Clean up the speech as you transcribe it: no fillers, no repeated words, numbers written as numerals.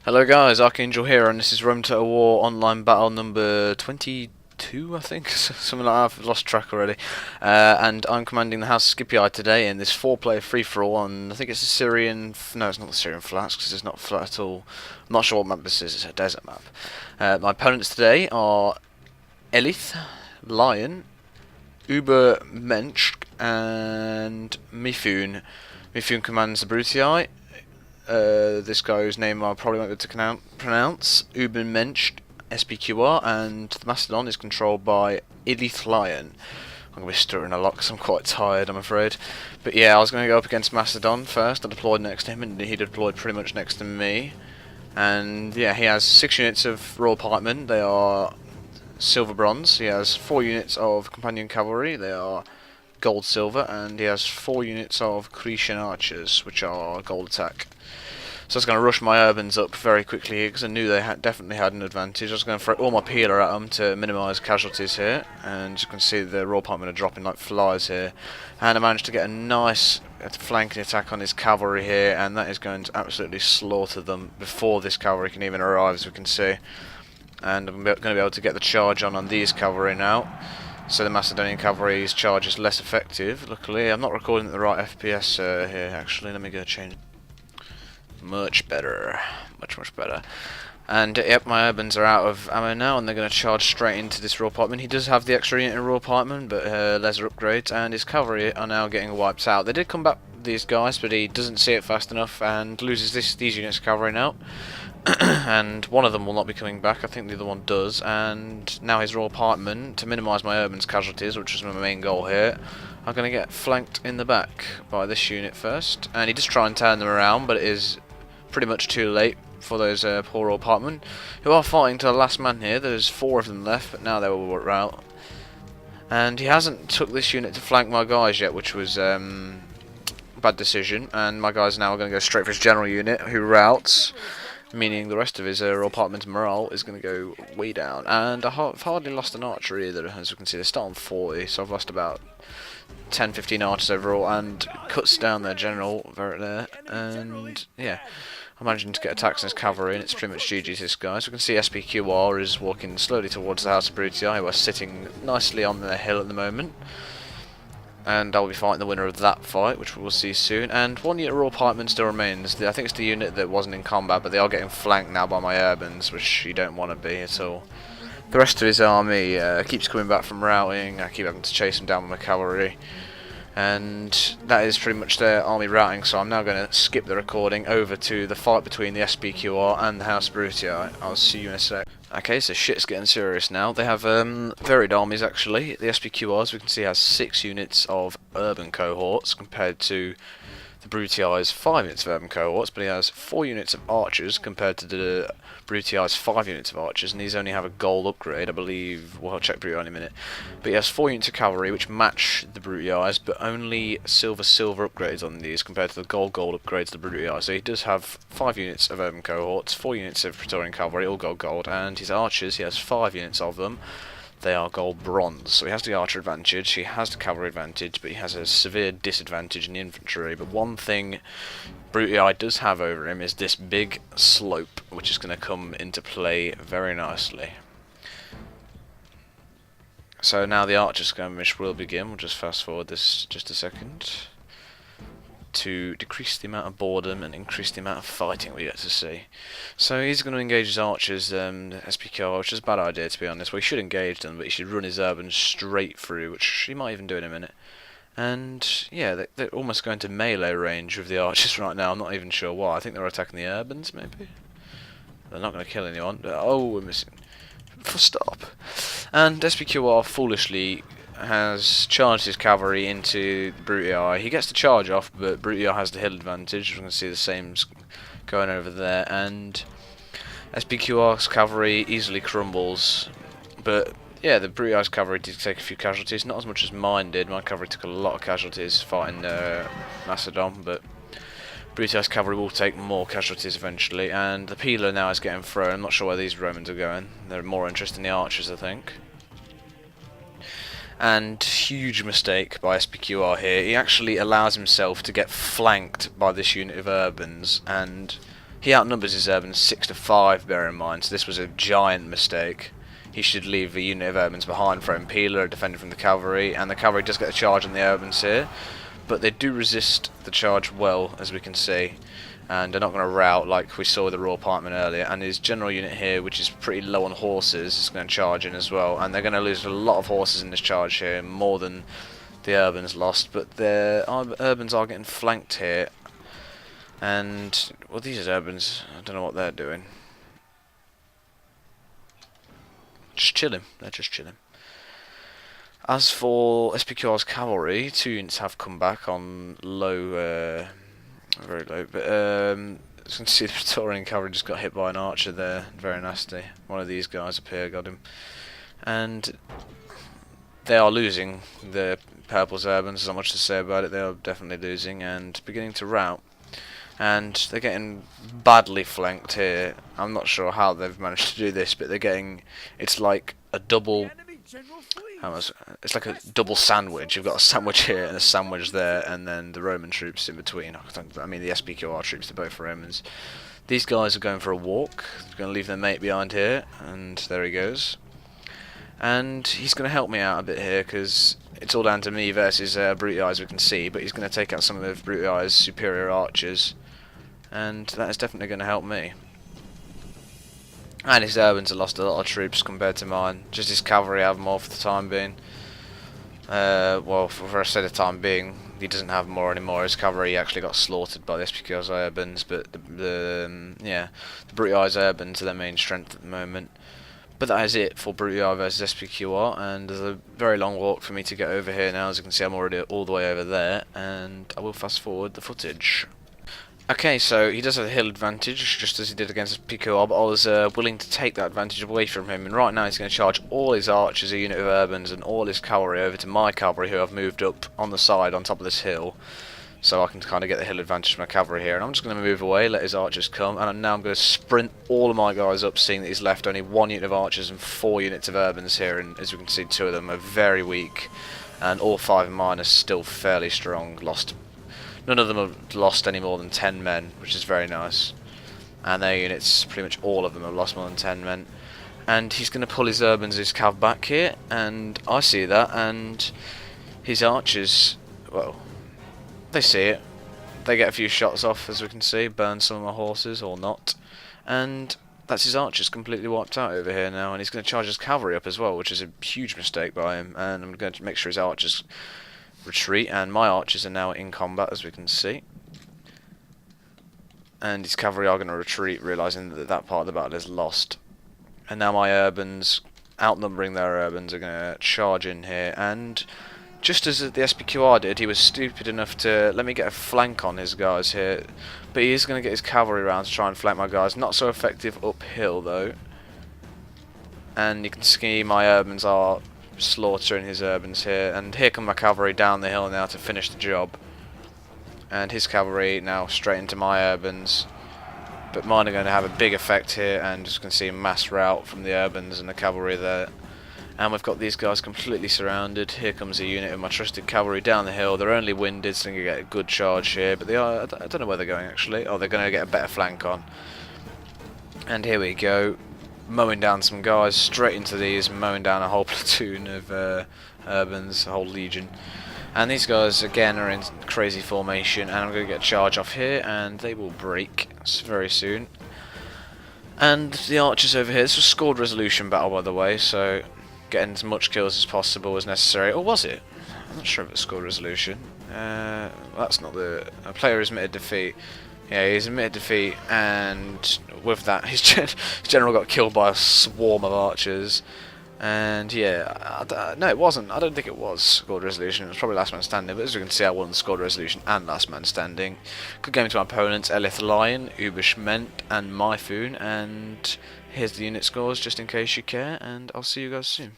Hello guys, Archangel here, and this is Rome Total War online battle number 22, I think, something like that. I've lost track already. And I'm commanding the House of Scipii today in this 4-player free-for-all on, I think it's the Syrian, no, it's not the Syrian flats, because it's not flat at all. I'm not sure what map this is, it's a desert map. My opponents today are Elith, Lion, Mensch, and Mifune. Mifune commands the Brutii. This guy's name I probably won't be able to pronounce. Mensch, SPQR, and the Macedon is controlled by Elith Lion. I'm going to be stuttering a lot because I'm quite tired, I'm afraid. But yeah, I was going to go up against Macedon first. I deployed next to him, and he deployed pretty much next to me. And yeah, he has 6 units of Royal Pikemen. They are silver bronze. He has 4 units of Companion Cavalry. They are gold silver, and he has 4 units of Cretan archers, which are gold attack. So I was going to rush my urbans up very quickly here because I knew they definitely had an advantage. I was going to throw all my peeler at them to minimise casualties here, and as you can see the Royal Pikemen are dropping like flies here. And I managed to get a nice flanking attack on his cavalry here, and that is going to absolutely slaughter them before this cavalry can even arrive, as we can see. And I'm going to be able to get the charge on these cavalry now. So the Macedonian cavalry's charge is less effective. Luckily, I'm not recording at the right FPS here. Actually, let me go change. Much better, much better. And yep, my urbans are out of ammo now, and they're going to charge straight into this Royal Pikeman. He does have the extra unit in Royal Pikeman, but lesser upgrades, and his cavalry are now getting wiped out. They did come back, these guys, but he doesn't see it fast enough and loses these units of cavalry now. And one of them will not be coming back, I think the other one does, and now his Royal Pikemen, to minimise my urban's casualties, which is my main goal here, are going to get flanked in the back by this unit first. And he does try and turn them around, but it is pretty much too late for those poor Royal Pikemen, who are fighting to the last man here. There's 4 of them left, but now they will rout. And he hasn't took this unit to flank my guys yet, which was bad decision, and my guys now are going to go straight for his general unit, who routs, meaning the rest of his Royal Pikemen's morale is going to go way down. And I've hardly lost an archer either, as you can see. They start on 40, so I've lost about 10-15 archers overall, and cuts down their general very there. And yeah, I'm managing to get attacks on his cavalry, and it's pretty much GG's this guy. So we can see SPQR is walking slowly towards the House of Brutii, who are sitting nicely on their hill at the moment. And I'll be fighting the winner of that fight, which we will see soon. And 1 unit of Royal Pikemen still remains. I think it's the unit that wasn't in combat, but they are getting flanked now by my urbans, which you don't want to be at all. The rest of his army keeps coming back from routing. I keep having to chase him down with my cavalry. And that is pretty much their army routing, so I'm now going to skip the recording over to the fight between the SPQR and the House of Brutii. I'll see you in a sec. Okay, so shit's getting serious now. They have varied armies actually. The SPQR, as we can see, has 6 units of urban cohorts compared to the Brutii's 5 units of urban cohorts, but he has 4 units of archers compared to the Brutii's 5 units of archers, and these only have a gold upgrade, I believe. Well, I'll check Brutii in a minute. But he has 4 units of cavalry, which match the Brutii's, but only silver upgrades on these compared to the gold upgrades of the Brutii. So he does have 5 units of urban cohorts, 4 units of Praetorian cavalry, all gold, and his archers, he has 5 units of them. They are gold bronze, so he has the archer advantage, he has the cavalry advantage, but he has a severe disadvantage in the infantry. But one thing Brutii does have over him is this big slope, which is going to come into play very nicely. So now the archer skirmish will begin. We'll just fast forward this just a second to decrease the amount of boredom and increase the amount of fighting we get to see. So he's going to engage his archers, SPQR, which is a bad idea to be honest. Well, he should engage them, but he should run his urbans straight through, which he might even do in a minute. And yeah, they're almost going to melee range with the archers right now. I'm not even sure why. I think they're attacking the urbans, maybe? They're not going to kill anyone. Oh, we're missing. Stop. And SPQR foolishly has charged his cavalry into Brutii. He gets the charge off, but Brutii has the hill advantage. We can see the same going over there, and SPQR's cavalry easily crumbles. But yeah, the Brutii's cavalry did take a few casualties, not as much as mine did. My cavalry took a lot of casualties fighting Macedon, but Brutii's cavalry will take more casualties eventually. And the peeler now is getting thrown. I'm not sure where these Romans are going. They're more interested in the archers, I think. And huge mistake by SPQR here. He actually allows himself to get flanked by this unit of urbans, and He outnumbers his urbans 6-5, bear in mind, so this was a giant mistake. He should leave a unit of urbans behind for Impeler, defending from the cavalry, and the cavalry does get a charge on the urbans here, but they do resist the charge well, as we can see, and they're not going to rout like we saw with the Royal Pikeman earlier, and his general unit here, which is pretty low on horses, is going to charge in as well, and they're going to lose a lot of horses in this charge here, more than the urbans lost, but the urbans are getting flanked here, and, well, these are urbans, I don't know what they're doing. Just chilling, they're just chilling. As for SPQR's cavalry, 2 units have come back on low, very low, but as you can see the Praetorian cavalry just got hit by an archer there, very nasty. One of these guys up here got him. And they are losing the Purple's urbans, there's not much to say about it, they are definitely losing and beginning to rout. And they're getting badly flanked here. I'm not sure how they've managed to do this, but they're getting, it's like a double, it's like a double sandwich. You've got a sandwich here and a sandwich there, and then the Roman troops in between. I mean the SPQR troops, they're both Romans. These guys are going for a walk, they're going to leave their mate behind here, and there he goes. And he's going to help me out a bit here, because it's all down to me versus Brutii, as we can see, but he's going to take out some of Brutii's superior archers, and that is definitely going to help me. And his urbans have lost a lot of troops compared to mine. Just his cavalry have more for the time being. Well, for a set of time being, he doesn't have more anymore. His cavalry actually got slaughtered by the SPQR's urbans, but the Brutii's urbans are their main strength at the moment. But that is it for Brutii versus SPQR, and there's a very long walk for me to get over here now. As you can see, I'm already all the way over there, and I will fast forward the footage. Okay, so he does have a hill advantage, just as he did against SPQR, but I was willing to take that advantage away from him, and right now he's going to charge all his archers, a unit of urbans, and all his cavalry over to my cavalry, who I've moved up on the side on top of this hill, so I can kind of get the hill advantage from my cavalry here, and I'm just going to move away, let his archers come, and now I'm going to sprint all of my guys up, seeing that he's left only 1 unit of archers and 4 units of urbans here, and as you can see, 2 of them are very weak, and all 5 of mine are still fairly strong. None of them have lost any more than 10 men, which is very nice, and their units, pretty much all of them have lost more than 10 men, and he's going to pull his urbans, his cav back here, and I see that, and his archers, well, they see it. They get a few shots off, as we can see, burn some of my horses, or not. And that's his archers completely wiped out over here now, and he's going to charge his cavalry up as well, which is a huge mistake by him. And I'm going to make sure his archers retreat, and my archers are now in combat, as we can see. And his cavalry are going to retreat, realising that that part of the battle is lost. And now my urbans, outnumbering their urbans, are going to charge in here, and just as the SPQR did, he was stupid enough to let me get a flank on his guys here, but he is going to get his cavalry round to try and flank my guys. Not so effective uphill though, and you can see my urbans are slaughtering his urbans here, and here come my cavalry down the hill now to finish the job, and his cavalry now straight into my urbans, but mine are going to have a big effect here, and just can see a mass rout from the urbans and the cavalry there. And we've got these guys completely surrounded. Here comes a unit of my trusted cavalry down the hill. They're only winded, so they're going to get a good charge here. But they are, I don't know where they're going actually. Oh, they're going to get a better flank on. And here we go. Mowing down some guys straight into these. Mowing down a whole platoon of urbans, a whole legion. And these guys again are in crazy formation. And I'm going to get a charge off here. And they will break very soon. And the archers over here. This was scored resolution battle, by the way. So getting as much kills as possible was necessary. Or was it? I'm not sure if it's scored resolution. That's not the... A player has admitted defeat. Yeah, he's admitted defeat, and with that, his general got killed by a swarm of archers. And yeah, no, it wasn't. I don't think it was scored resolution. It was probably last man standing. But as you can see, I won scored resolution and last man standing. Good game to my opponents: Elith Lion, Uberschment, and Myfoon. And here's the unit scores, just in case you care. And I'll see you guys soon.